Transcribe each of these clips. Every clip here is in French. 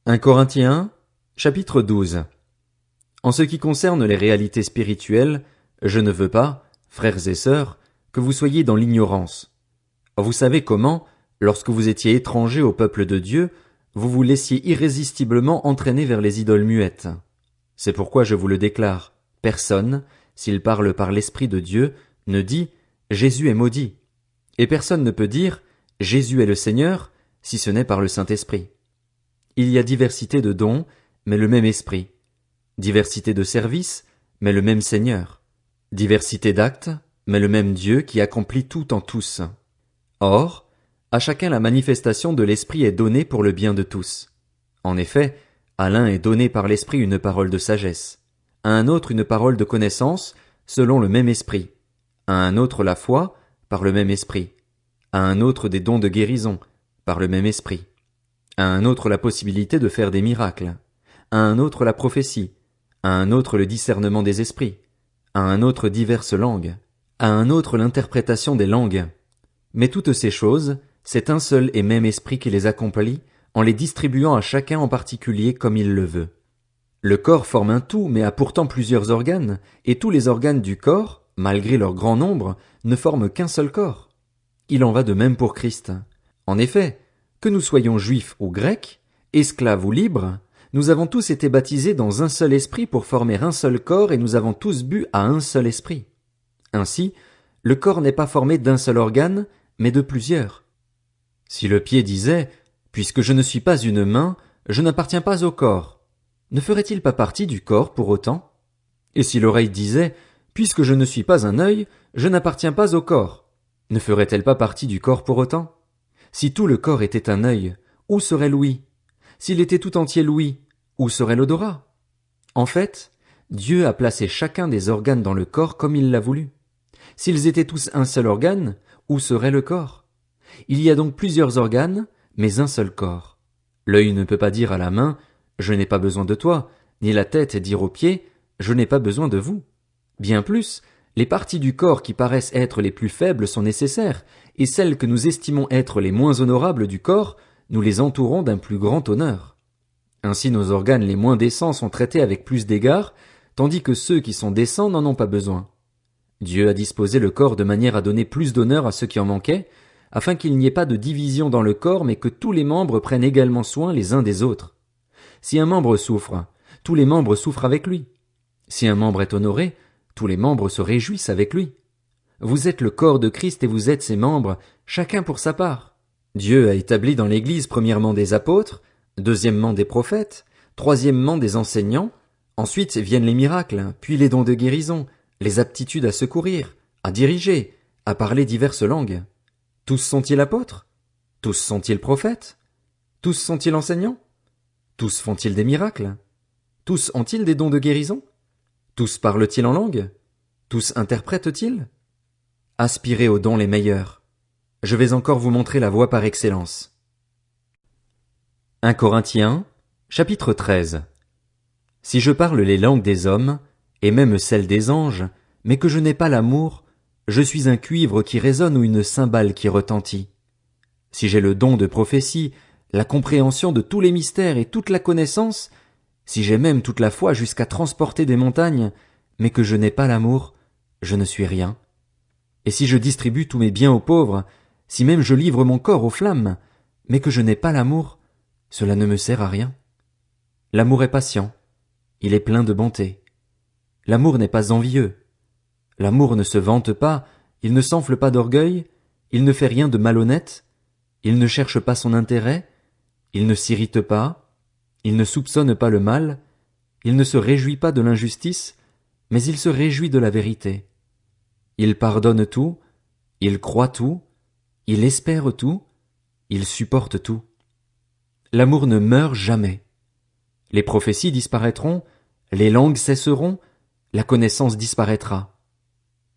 1 Corinthiens, chapitre 12. En ce qui concerne les réalités spirituelles, je ne veux pas, frères et sœurs, que vous soyez dans l'ignorance. Vous savez comment, lorsque vous étiez étrangers au peuple de Dieu, vous vous laissiez irrésistiblement entraîner vers les idoles muettes. C'est pourquoi je vous le déclare, personne, s'il parle par l'Esprit de Dieu, ne dit « Jésus est maudit ». Et personne ne peut dire « Jésus est le Seigneur » si ce n'est par le Saint-Esprit. Il y a diversité de dons, mais le même Esprit. Diversité de services, mais le même Seigneur. Diversité d'actes, mais le même Dieu qui accomplit tout en tous. Or, à chacun la manifestation de l'Esprit est donnée pour le bien de tous. En effet, à l'un est donnée par l'Esprit une parole de sagesse, à un autre une parole de connaissance, selon le même Esprit, à un autre la foi, par le même Esprit, à un autre des dons de guérison, par le même Esprit, à un autre la possibilité de faire des miracles, à un autre la prophétie, à un autre le discernement des esprits, à un autre diverses langues, à un autre l'interprétation des langues. Mais toutes ces choses, c'est un seul et même Esprit qui les accomplit, en les distribuant à chacun en particulier comme il le veut. Le corps forme un tout, mais a pourtant plusieurs organes, et tous les organes du corps, malgré leur grand nombre, ne forment qu'un seul corps. Il en va de même pour Christ. En effet, que nous soyons juifs ou grecs, esclaves ou libres, nous avons tous été baptisés dans un seul esprit pour former un seul corps et nous avons tous bu à un seul esprit. Ainsi, le corps n'est pas formé d'un seul organe, mais de plusieurs. Si le pied disait « Puisque je ne suis pas une main, je n'appartiens pas au corps », ne ferait-il pas partie du corps pour autant? Et si l'oreille disait « Puisque je ne suis pas un œil, je n'appartiens pas au corps », ne ferait-elle pas partie du corps pour autant? Si tout le corps était un œil, où serait l'ouïe? S'il était tout entier l'ouïe, où serait l'odorat? En fait, Dieu a placé chacun des organes dans le corps comme il l'a voulu. S'ils étaient tous un seul organe, où serait le corps? Il y a donc plusieurs organes, mais un seul corps. L'œil ne peut pas dire à la main « Je n'ai pas besoin de toi », ni la tête dire aux pieds « Je n'ai pas besoin de vous ». Bien plus, les parties du corps qui paraissent être les plus faibles sont nécessaires, et celles que nous estimons être les moins honorables du corps, nous les entourons d'un plus grand honneur. Ainsi nos organes les moins décents sont traités avec plus d'égard, tandis que ceux qui sont décents n'en ont pas besoin. Dieu a disposé le corps de manière à donner plus d'honneur à ceux qui en manquaient, afin qu'il n'y ait pas de division dans le corps, mais que tous les membres prennent également soin les uns des autres. Si un membre souffre, tous les membres souffrent avec lui. Si un membre est honoré, tous les membres se réjouissent avec lui. Vous êtes le corps de Christ et vous êtes ses membres, chacun pour sa part. Dieu a établi dans l'Église premièrement des apôtres, deuxièmement des prophètes, troisièmement des enseignants, ensuite viennent les miracles, puis les dons de guérison, les aptitudes à secourir, à diriger, à parler diverses langues. Tous sont-ils apôtres? Tous sont-ils prophètes? Tous sont-ils enseignants? Tous font-ils des miracles? Tous ont-ils des dons de guérison? Tous parlent-ils en langue? Tous interprètent-ils? Aspirez aux dons les meilleurs. Je vais encore vous montrer la voie par excellence. 1 Corinthiens, chapitre 13. Si je parle les langues des hommes, et même celles des anges, mais que je n'ai pas l'amour, je suis un cuivre qui résonne ou une cymbale qui retentit. Si j'ai le don de prophétie, la compréhension de tous les mystères et toute la connaissance, si j'ai même toute la foi jusqu'à transporter des montagnes, mais que je n'ai pas l'amour, je ne suis rien. Et si je distribue tous mes biens aux pauvres, si même je livre mon corps aux flammes, mais que je n'ai pas l'amour, cela ne me sert à rien. L'amour est patient, il est plein de bonté. L'amour n'est pas envieux. L'amour ne se vante pas, il ne s'enfle pas d'orgueil, il ne fait rien de malhonnête, il ne cherche pas son intérêt, il ne s'irrite pas, il ne soupçonne pas le mal, il ne se réjouit pas de l'injustice, mais il se réjouit de la vérité. Il pardonne tout, il croit tout, il espère tout, il supporte tout. L'amour ne meurt jamais. Les prophéties disparaîtront, les langues cesseront, la connaissance disparaîtra.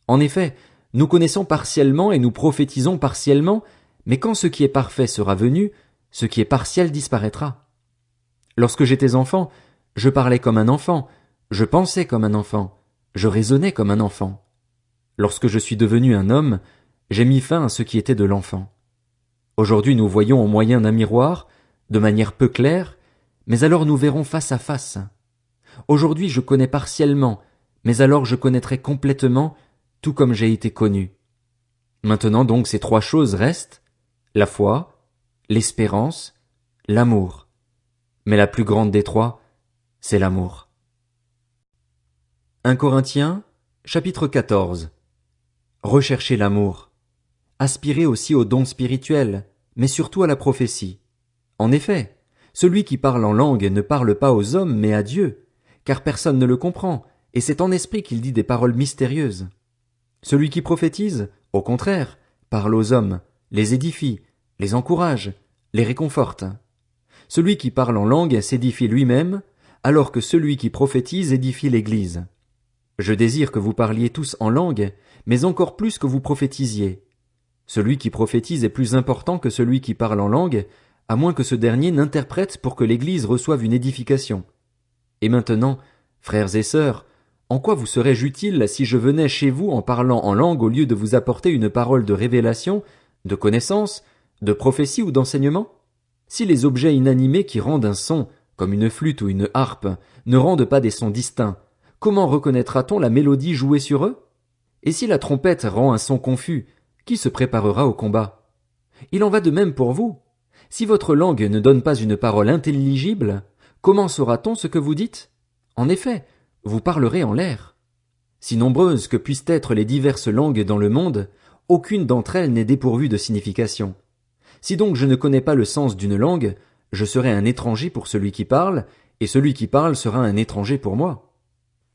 En effet, nous connaissons partiellement et nous prophétisons partiellement, mais quand ce qui est parfait sera venu, ce qui est partiel disparaîtra. Lorsque j'étais enfant, je parlais comme un enfant, je pensais comme un enfant, je raisonnais comme un enfant. Lorsque je suis devenu un homme, j'ai mis fin à ce qui était de l'enfant. Aujourd'hui nous voyons au moyen d'un miroir, de manière peu claire, mais alors nous verrons face à face. Aujourd'hui je connais partiellement, mais alors je connaîtrai complètement, tout comme j'ai été connu. Maintenant donc ces 3 choses restent, la foi, l'espérance, l'amour. Mais la plus grande des 3, c'est l'amour. 1 Corinthiens, chapitre 14. Recherchez l'amour. Aspirez aussi aux dons spirituels, mais surtout à la prophétie. En effet, celui qui parle en langue ne parle pas aux hommes mais à Dieu, car personne ne le comprend, et c'est en esprit qu'il dit des paroles mystérieuses. Celui qui prophétise, au contraire, parle aux hommes, les édifie, les encourage, les réconforte. Celui qui parle en langue s'édifie lui-même, alors que celui qui prophétise édifie l'Église. Je désire que vous parliez tous en langue, mais encore plus que vous prophétisiez. Celui qui prophétise est plus important que celui qui parle en langue, à moins que ce dernier n'interprète pour que l'Église reçoive une édification. Et maintenant, frères et sœurs, en quoi vous serais-je utile si je venais chez vous en parlant en langue au lieu de vous apporter une parole de révélation, de connaissance, de prophétie ou d'enseignement? Si les objets inanimés qui rendent un son, comme une flûte ou une harpe, ne rendent pas des sons distincts, comment reconnaîtra-t-on la mélodie jouée sur eux? Et si la trompette rend un son confus, qui se préparera au combat? Il en va de même pour vous. Si votre langue ne donne pas une parole intelligible, comment saura-t-on ce que vous dites? En effet, vous parlerez en l'air. Si nombreuses que puissent être les diverses langues dans le monde, aucune d'entre elles n'est dépourvue de signification. Si donc je ne connais pas le sens d'une langue, je serai un étranger pour celui qui parle, et celui qui parle sera un étranger pour moi.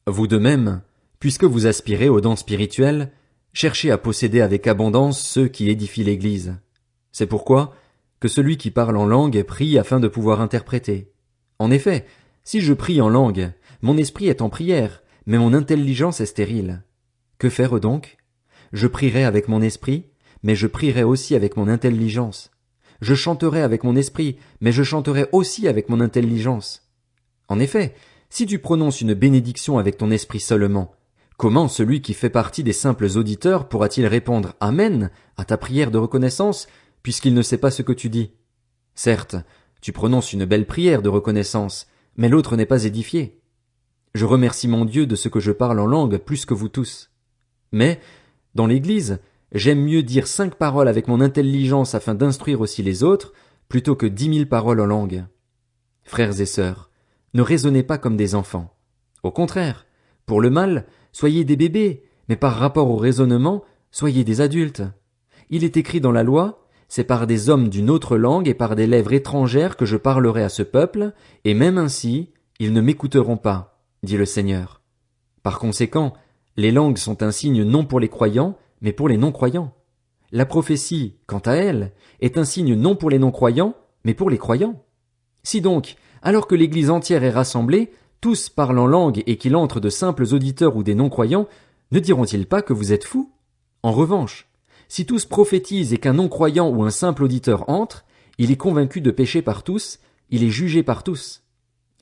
Vous de même, puisque vous aspirez aux dons spirituels, cherchez à posséder avec abondance ceux qui édifient l'Église. C'est pourquoi que celui qui parle en langue prie afin de pouvoir interpréter. En effet, si je prie en langue, mon esprit est en prière, mais mon intelligence est stérile. Que faire donc? Je prierai avec mon esprit, mais je prierai aussi avec mon intelligence. Je chanterai avec mon esprit, mais je chanterai aussi avec mon intelligence. En effet, si tu prononces une bénédiction avec ton esprit seulement, comment celui qui fait partie des simples auditeurs pourra-t-il répondre Amen à ta prière de reconnaissance, puisqu'il ne sait pas ce que tu dis? Certes, tu prononces une belle prière de reconnaissance, mais l'autre n'est pas édifié. Je remercie mon Dieu de ce que je parle en langue plus que vous tous. Mais, dans l'Église, j'aime mieux dire 5 paroles avec mon intelligence afin d'instruire aussi les autres, plutôt que 10 000 paroles en langue. Frères et sœurs, ne raisonnez pas comme des enfants. Au contraire, pour le mal, soyez des bébés, mais par rapport au raisonnement, soyez des adultes. Il est écrit dans la loi, c'est par des hommes d'une autre langue et par des lèvres étrangères que je parlerai à ce peuple, et même ainsi, ils ne m'écouteront pas, dit le Seigneur. Par conséquent, les langues sont un signe non pour les croyants, mais pour les non-croyants. La prophétie, quant à elle, est un signe non pour les non-croyants, mais pour les croyants. Si donc, alors que l'Église entière est rassemblée, tous parlent en langue et qu'il entre de simples auditeurs ou des non-croyants, ne diront-ils pas que vous êtes fous? En revanche, si tous prophétisent et qu'un non-croyant ou un simple auditeur entre, il est convaincu de péché par tous, il est jugé par tous.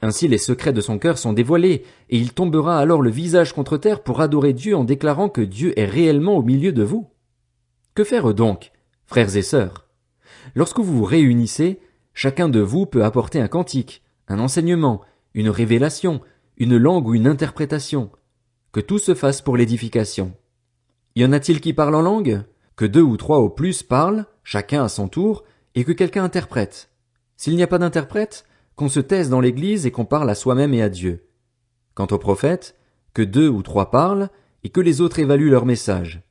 Ainsi les secrets de son cœur sont dévoilés, et il tombera alors le visage contre terre pour adorer Dieu en déclarant que Dieu est réellement au milieu de vous. Que faire donc, frères et sœurs? Lorsque vous vous réunissez, chacun de vous peut apporter un cantique, un enseignement, une révélation, une langue ou une interprétation. Que tout se fasse pour l'édification. Y en a-t-il qui parlent en langue? Que 2 ou 3 au plus parlent, chacun à son tour, et que quelqu'un interprète. S'il n'y a pas d'interprète, qu'on se taise dans l'Église et qu'on parle à soi-même et à Dieu. Quant aux prophètes, que 2 ou 3 parlent, et que les autres évaluent leur message.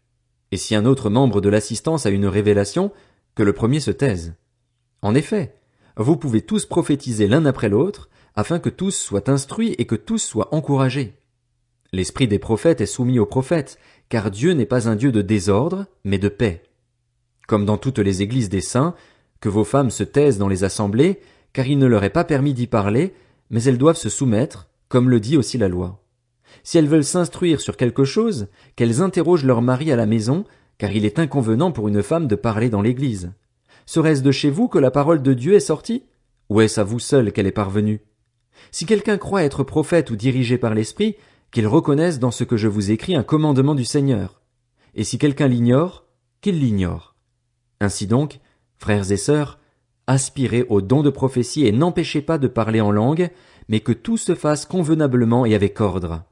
Et si un autre membre de l'assistance a une révélation, que le premier se taise. En effet, vous pouvez tous prophétiser l'un après l'autre, afin que tous soient instruits et que tous soient encouragés. L'esprit des prophètes est soumis aux prophètes, car Dieu n'est pas un Dieu de désordre, mais de paix. Comme dans toutes les églises des saints, que vos femmes se taisent dans les assemblées, car il ne leur est pas permis d'y parler, mais elles doivent se soumettre, comme le dit aussi la loi. Si elles veulent s'instruire sur quelque chose, qu'elles interrogent leur mari à la maison, car il est inconvenant pour une femme de parler dans l'église. Serait-ce de chez vous que la parole de Dieu est sortie? Ou est-ce à vous seul qu'elle est parvenue? Si quelqu'un croit être prophète ou dirigé par l'Esprit, qu'il reconnaisse dans ce que je vous écris un commandement du Seigneur. Et si quelqu'un l'ignore, qu'il l'ignore. Ainsi donc, frères et sœurs, aspirez au don de prophétie et n'empêchez pas de parler en langue, mais que tout se fasse convenablement et avec ordre.